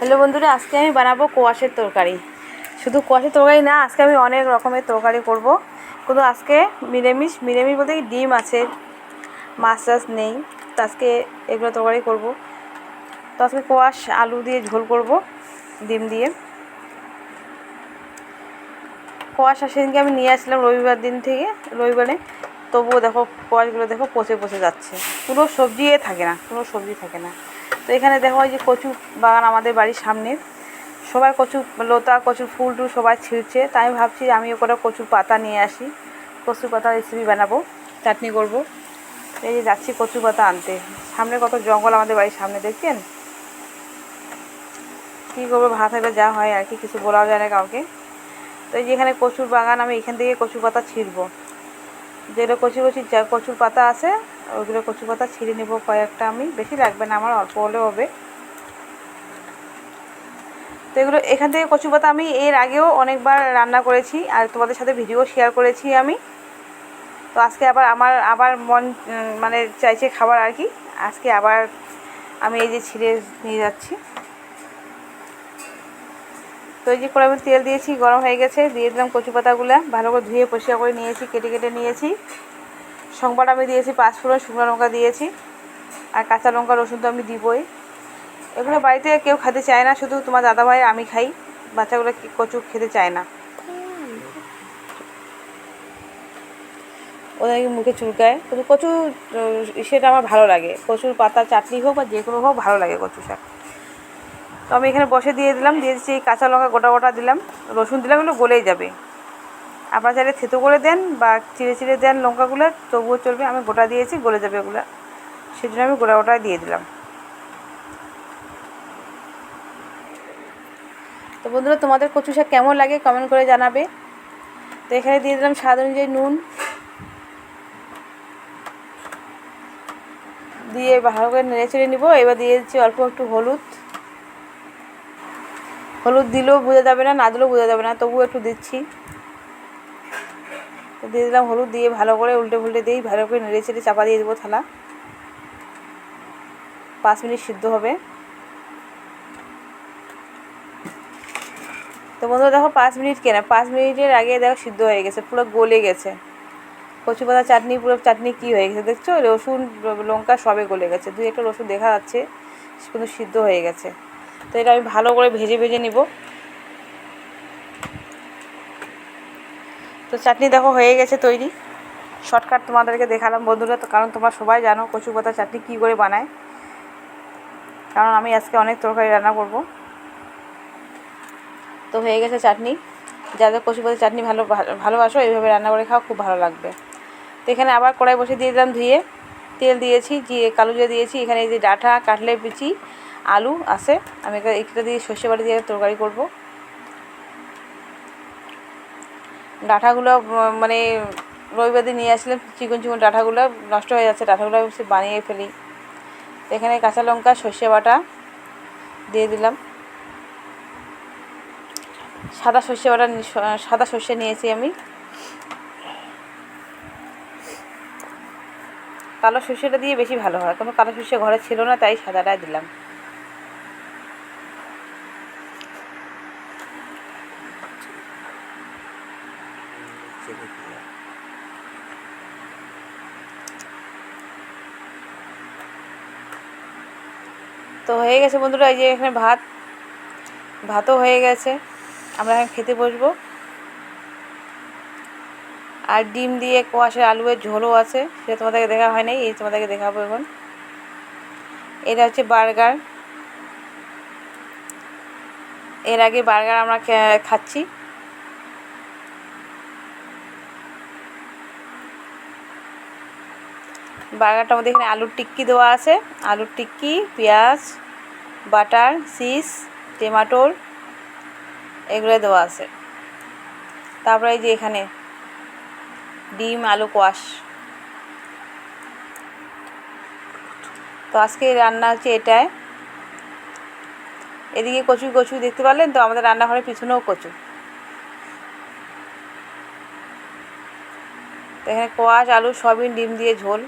Hello বন্ধুরা, আজকে আমি বানাবো কোয়াশের তরকারি। শুধু কোয়াশের তরকারি না, আজকে আমি অনেক রকমের তরকারি করব। কিন্তু আজকে নিরামিষ বলতে কি ডিম আছে, মাছ টাছ নেই, তো আজকে এগুলো তরকারি করব। তো আজকে কোয়াশ আলু দিয়ে ঝোল করব, ডিম দিয়ে। কোয়াশ সেদিনকে আমি নিয়ে আসলাম রবিবারে। তবুও দেখো কোয়াশগুলো দেখো পচে পচে যাচ্ছে, কোনো সবজি থাকে না। তো এখানে দেখো এই যে কচু বাগান আমাদের বাড়ির সামনে, সবাই কচু লতা, কচুর ফুল টুল সবাই ছিঁড়ছে। তাই আমি ভাবছি আমিও করে কচুর পাতা নিয়ে আসি, কচুর পাতা রেসিপি বানাবো, চাটনি করব। এই যে যাচ্ছি কচুর পাতা আনতে। সামনে কত জঙ্গল আমাদের বাড়ির সামনে, দেখছেন? কী করবো, ভাত হলে যা হয় আর কি, কিছু বলাও যায় না কাউকে। তো এই যে এখানে কচুর বাগান, আমি এখান থেকে কচুর পাতা ছিঁড়বো। যেগুলো কচুর পাতা আছে, ওইগুলো কচুর পাতা ছিঁড়ে নেব কয়েকটা। আমি বেশি লাগবে না, আমার অল্প হলে হবে। তো এগুলো এখান থেকে কচু পাতা আমি এর আগেও অনেকবার রান্না করেছি আর তোমাদের সাথে ভিডিও শেয়ার করেছি আমি। তো আজকে আবার মন মানে চাইছে খাবার আর কি। আজকে আবার আমি এই যে ছিঁড়ে নিয়ে যাচ্ছি। তো এই যে কড়াইতে তেল দিয়েছি, গরম হয়ে গেছে, দিয়ে দিলাম কচু পাতাগুলো। ভালো করে ধুয়ে পরিষ্কার করে নিয়েছি, কেটে নিয়েছি। সংবাদ আমি দিয়েছি, 5 ফোড়ন, শুকনো লঙ্কা দিয়েছি, আর কাঁচা লঙ্কা রসুন তো আমি দিবই। এগুলো বাড়িতে কেউ খেতে চায় না, শুধু তোমার দাদাভাই আমি খাই, বাচ্চাগুলো কচু খেতে চায় না, ওদেরকে মুখে চুলকায়। কিন্তু কচু সেটা আমার ভালো লাগে, কচুর পাতা চাটনি হোক বা যে কোনো হোক ভালো লাগে কচু শাক। তো আমি এখানে বসে দিয়ে দিচ্ছি কাঁচা লঙ্কা গোটা দিলাম, রসুন দিলাম, এগুলো গলেই যাবে। আপনারা চাইলে থেতো করে দেন বা চিড়ে দেন লঙ্কাগুলো, তবুও চলবে। আমি গোটা দিয়েছি, গলে যাবে এগুলো, সেই জন্য আমি গোটা দিয়ে দিলাম। তো বন্ধুরা, তোমাদের কচু শাক কেমন লাগে কমেন্ট করে জানাবে। তো এখানে দিয়ে দিলাম স্বাদ অনুযায়ী নুন, দিয়ে ভালো করে নেড়ে চেড়ে নিব। এবার দিয়ে দিচ্ছি অল্প একটু হলুদ দিলেও বোঝা যাবে না, না দিলেও বোঝা যাবে না, তবুও একটু দিচ্ছি। তো দিয়ে দিলাম হলুদ, দিয়ে ভালো করে উল্টে দিই, ভালো করে নেড়ে চেড়ে চাপা দিয়ে দেবো থালা। 5 মিনিট সিদ্ধ হবে। তো বন্ধুরা দেখো 5 মিনিট 5 মিনিটের আগে দেখো সিদ্ধ হয়ে গেছে, পুরো গলে গেছে। কচু পাতা চাটনি, পুরো চাটনি কী হয়ে গেছে দেখছো, রসুন লঙ্কা সবে গলে গেছে, 2-1টা রসুন দেখা যাচ্ছে, কিন্তু সিদ্ধ হয়ে গেছে। তো এটা আমি ভালো করে ভেজে নিব। তো চাটনি দেখো হয়ে গেছে তৈরি। শর্টকাট তোমাদেরকে দেখালাম বন্ধুরা, তো কারণ তোমরা সবাই জানো কচু পাতা চাটনি কী করে বানায়, কারণ আমি আজকে অনেক তরকারি রান্না করব। তো হয়ে গেছে চাটনি। যাদের কচু পাতা চাটনি ভালোবাসো, এইভাবে রান্না করে খাও, খুব ভালো লাগবে। তো এখানে আবার কড়াই বসে দিয়ে দিলাম, ধুয়ে তেল দিয়েছি, কালো জিরে দিয়েছি। এখানে এই যে ডাঁটা, কাটলের বিচি, আলু আছে, আমি এটা দিয়ে সর্ষে বাটা দিয়ে তরকারি করব। ডাঁটাগুলো মানে রবিবার দিন নিয়ে আসলে চিকন ডাঁটাগুলো নষ্ট হয়ে যাচ্ছে, ডাঁটাগুলো বানিয়ে ফেলি। এখানে কাঁচা লঙ্কা, সর্ষে বাটা দিয়ে দিলাম। সাদা সর্ষে নিয়েছি আমি, কালো সর্ষেটা দিয়ে বেশি ভালো হয়, কোনো কালো সর্ষে ঘরে ছিল না, তাই সাদাটাই দিলাম। তো হয়ে গেছে বন্ধুরা, এই যে এখানে ভাতও হয়ে গেছে, আমরা এখন খেতে বসবো। আর ডিম দিয়ে কোয়াশের আলুয়ের ঝোলও আছে, সেটা তোমাদেরকে দেখা হয় নাই, এই তোমাদেরকে দেখাবো এখন। এটা হচ্ছে বার্গার, এর আগে বার্গার আমরা খাচ্ছি। বার্গারটার মধ্যে এখানে আলুর টিক্কি দেওয়া আছে, আলুর টিক্কি, পেঁয়াজ, বাটার, চিজ, টমেটোর, এগুলো দেওয়া আছে। তারপরে এই যে এখানে ডিম, আলু, কোয়াশ। তো আজকে রান্না হচ্ছে এটাই। এদিকে কচু দেখতে পারলেন তো, আমাদের রান্নাঘরের পিছনেও কচু। তো এখানে কোয়াশ, আলু, সয়াবিন, ডিম দিয়ে ঝোল।